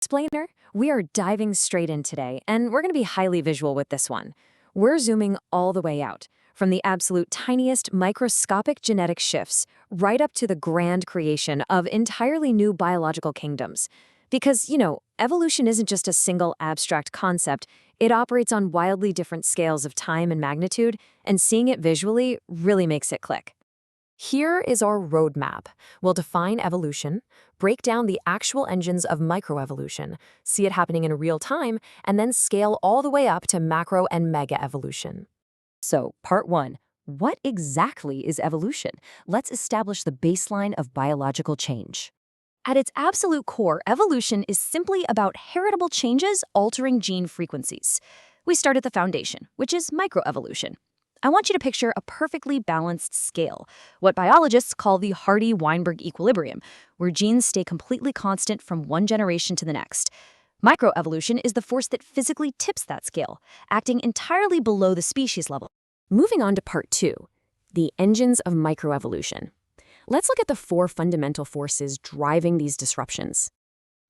Explainer, we are diving straight in today, and we're going to be highly visual with this one. We're zooming all the way out, from the absolute tiniest microscopic genetic shifts right up to the grand creation of entirely new biological kingdoms. Because, evolution isn't just a single abstract concept, it operates on wildly different scales of time and magnitude, and seeing it visually really makes it click. Here is our roadmap. We'll define evolution, break down the actual engines of microevolution, see it happening in real time, and then scale all the way up to macro and mega evolution. So, part 1. What exactly is evolution? Let's establish the baseline of biological change. At its absolute core, evolution is simply about heritable changes altering gene frequencies. We start at the foundation, which is microevolution. I want you to picture a perfectly balanced scale, what biologists call the Hardy-Weinberg equilibrium, where genes stay completely constant from one generation to the next. Microevolution is the force that physically tips that scale, acting entirely below the species level. Moving on to part 2, the engines of microevolution. Let's look at the 4 fundamental forces driving these disruptions.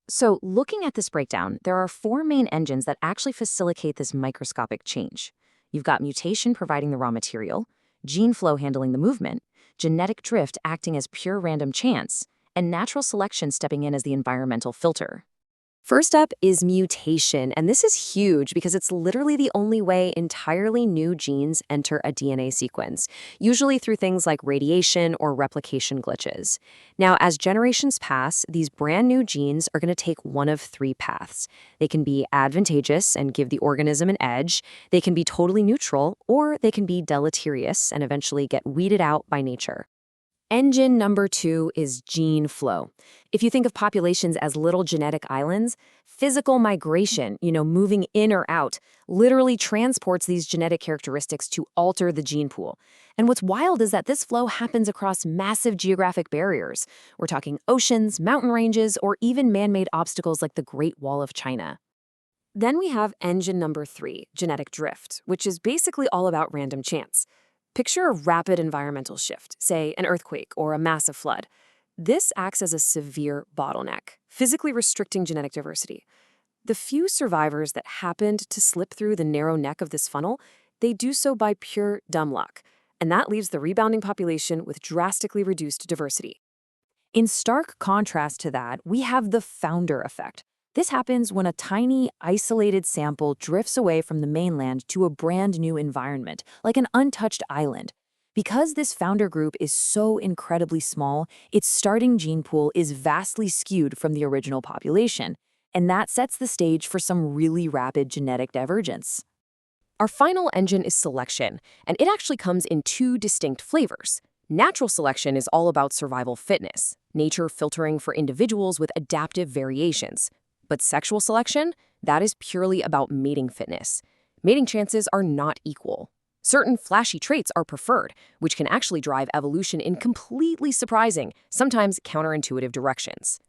So, looking at this breakdown, there are 4 main engines that actually facilitate this microscopic change. You've got mutation providing the raw material, gene flow handling the movement, genetic drift acting as pure random chance, and natural selection stepping in as the environmental filter. First up is mutation, and this is huge because it's literally the only way entirely new genes enter a DNA sequence, usually through things like radiation or replication glitches. Now, as generations pass, these brand new genes are going to take one of 3 paths. They can be advantageous and give the organism an edge, they can be totally neutral, or they can be deleterious and eventually get weeded out by nature. Engine number 2 is gene flow. If you think of populations as little genetic islands, physical migration, moving in or out, literally transports these genetic characteristics to alter the gene pool. And what's wild is that this flow happens across massive geographic barriers. We're talking oceans, mountain ranges, or even man-made obstacles like the Great Wall of China. Then we have engine number 3, genetic drift, which is basically all about random chance. Picture a rapid environmental shift, say an earthquake or a massive flood. This acts as a severe bottleneck, physically restricting genetic diversity. The few survivors that happened to slip through the narrow neck of this funnel, they do so by pure dumb luck, and that leaves the rebounding population with drastically reduced diversity. In stark contrast to that, we have the founder effect. This happens when a tiny, isolated sample drifts away from the mainland to a brand new environment, like an untouched island. Because this founder group is so incredibly small, its starting gene pool is vastly skewed from the original population, and that sets the stage for some really rapid genetic divergence. Our final engine is selection, and it actually comes in 2 distinct flavors. Natural selection is all about survival fitness, nature filtering for individuals with adaptive variations. But sexual selection, that is purely about mating fitness. Mating chances are not equal. Certain flashy traits are preferred, which can actually drive evolution in completely surprising, sometimes counterintuitive directions.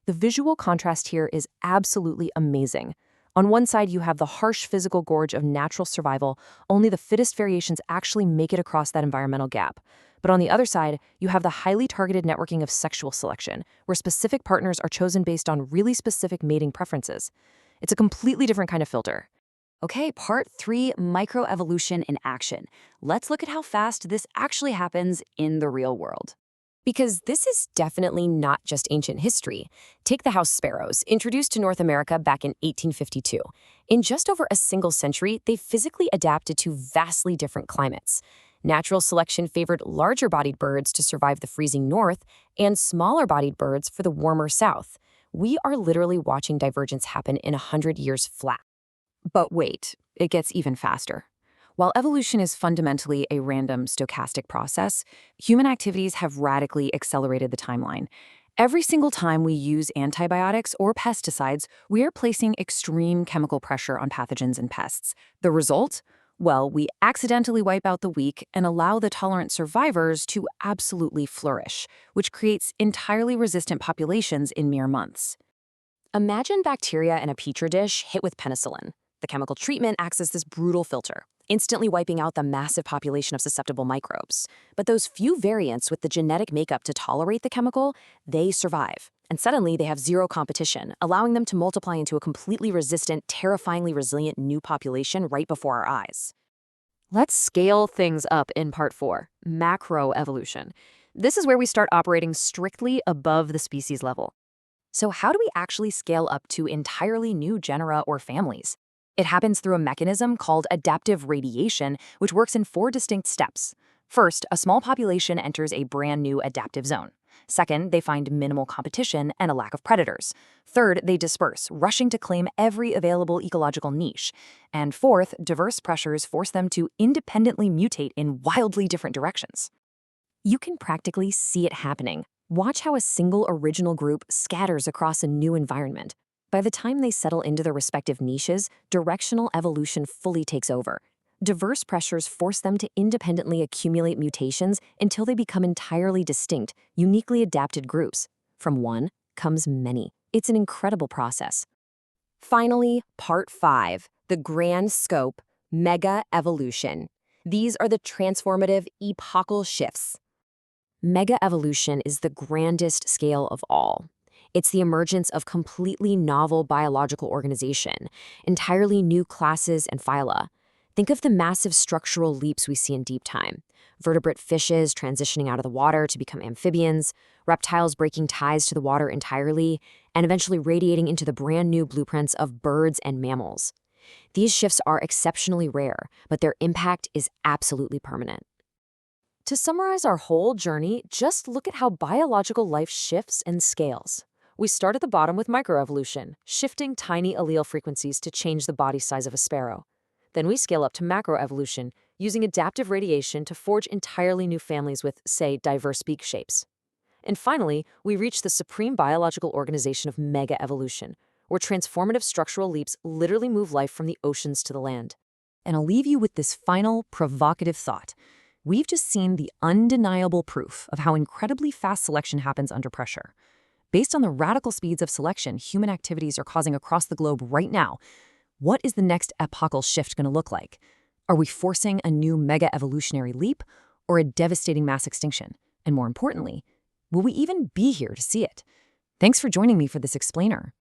The visual contrast here is absolutely amazing. On one side, you have the harsh physical gorge of natural survival, only the fittest variations actually make it across that environmental gap. But on the other side, you have the highly targeted networking of sexual selection, where specific partners are chosen based on really specific mating preferences. It's a completely different kind of filter. Okay, part 3, microevolution in action. Let's look at how fast this actually happens in the real world. Because this is definitely not just ancient history. Take the house sparrows, introduced to North America back in 1852. In just over a single century, they physically adapted to vastly different climates. Natural selection favored larger-bodied birds to survive the freezing north and smaller-bodied birds for the warmer south. We are literally watching divergence happen in 100 years flat. But wait, it gets even faster. While evolution is fundamentally a random stochastic process, human activities have radically accelerated the timeline. Every single time we use antibiotics or pesticides, we are placing extreme chemical pressure on pathogens and pests. The result? Well, we accidentally wipe out the weak and allow the tolerant survivors to absolutely flourish, which creates entirely resistant populations in mere months. Imagine bacteria in a petri dish hit with penicillin. The chemical treatment acts as this brutal filter, instantly wiping out the massive population of susceptible microbes. But those few variants with the genetic makeup to tolerate the chemical, they survive. And suddenly they have zero competition, allowing them to multiply into a completely resistant, terrifyingly resilient new population right before our eyes. Let's scale things up in part 4, macroevolution. This is where we start operating strictly above the species level. So how do we actually scale up to entirely new genera or families? It happens through a mechanism called adaptive radiation, which works in 4 distinct steps. First, a small population enters a brand new adaptive zone. Second, they find minimal competition and a lack of predators. Third, they disperse, rushing to claim every available ecological niche. And fourth, diverse pressures force them to independently mutate in wildly different directions. You can practically see it happening. Watch how a single original group scatters across a new environment. By the time they settle into their respective niches, directional evolution fully takes over. Diverse pressures force them to independently accumulate mutations until they become entirely distinct, uniquely adapted groups. From one comes many. It's an incredible process. Finally, part 5, the grand scope, mega-evolution. These are the transformative epochal shifts. Mega-evolution is the grandest scale of all. It's the emergence of completely novel biological organization, entirely new classes and phyla. Think of the massive structural leaps we see in deep time. Vertebrate fishes transitioning out of the water to become amphibians, reptiles breaking ties to the water entirely, and eventually radiating into the brand new blueprints of birds and mammals. These shifts are exceptionally rare, but their impact is absolutely permanent. To summarize our whole journey, just look at how biological life shifts and scales. We start at the bottom with microevolution, shifting tiny allele frequencies to change the body size of a sparrow. Then we scale up to macroevolution, using adaptive radiation to forge entirely new families with, say, diverse beak shapes. And finally, we reach the supreme biological organization of mega-evolution, where transformative structural leaps literally move life from the oceans to the land. And I'll leave you with this final, provocative thought. We've just seen the undeniable proof of how incredibly fast selection happens under pressure. Based on the radical speeds of selection human activities are causing across the globe right now, what is the next epochal shift going to look like? Are we forcing a new mega-evolutionary leap or a devastating mass extinction? And more importantly, will we even be here to see it? Thanks for joining me for this explainer.